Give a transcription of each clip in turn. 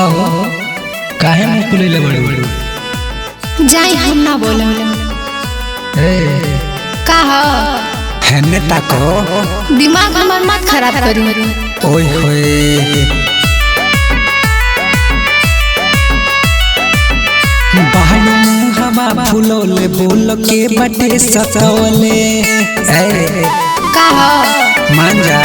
का हो काहे मुंह फुलैले बड़ू जाई हम ना बोले ए का हो हेने ताको दिमाग हमर मत खराब करी। ओए होए बाहनु हवा फुलोले बोल के बटे सतवले ए का हो मान जा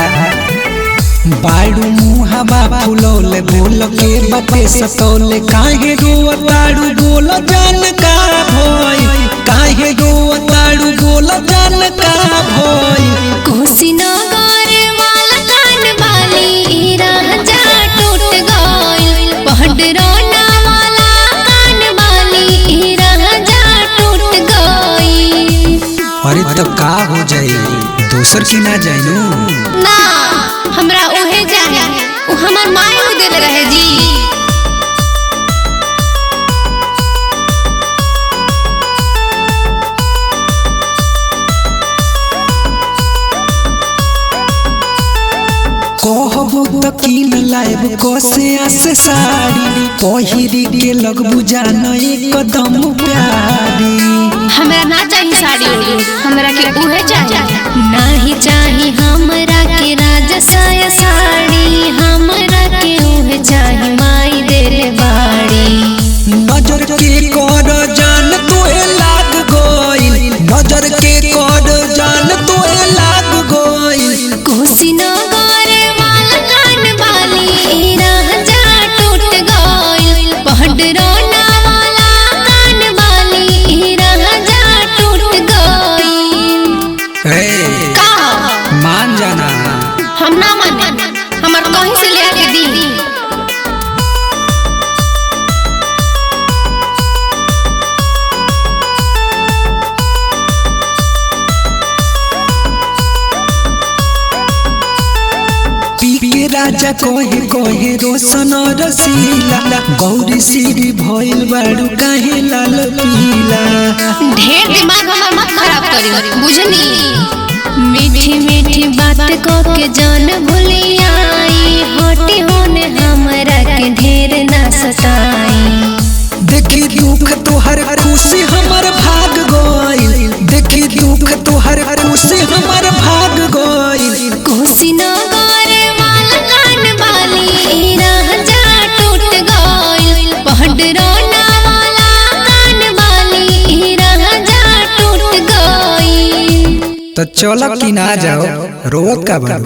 बाड़ू मुहावा फुलोले बोल के बटे सतोले काहे रोताड़ू बोल जान का भई काहे रोताड़ू बोल जान का भई कुशीनगर वाला कान वाली राजा टूट गइल पहडरौना वाला कान वाली राजा टूट गइल। अरे तो का हो जाई दोसर की ना जाइनु ना हमरा ओहे जाने उ हमर माई हो देले रहे जी। कहबू त कीन लाइब कोसे आसे साड़ी पहिरी के लगबू जान एकदम प्यारी। हमरा ना चाहिए साड़ी ओड़ी हमरा के उहे चाहिए नाही चाहिए हमरा के राजा साया साड़ी हमरा के उहे चाहिए माई देले बाड़ी। नजर के कर जान तोहे लाग गइल नजर के कर जान तोहे लाग गइल। कुशीनगर वाला कान वाली राजा टूट गइल पहडरौना वाला कान वाली राजा टूट गइल। ए का मान जाना हम ना माने हमर कहीं से ले के दी। पीके राजा कोहे कोहे रोशन रसीला गौरी सीरी भइल बाड़ू काहे लाल पीला। ढेर दिमाग हमर मत खराब करी बुझनी। मीठी मीठी बात को के जान भूली आई हटी होने हमरा के ढेर ना सताई। देखी दुख तोहर खुशी हमर भाग गइल देखी दुख तोहर खुशी हमर भाग गइल। कुशीनगर वाला कान वाली राजा टूट गइल पहडरौना वाला कान वाली राजा टूट गइल। तो चल कि ना जाओ रोवत का बा।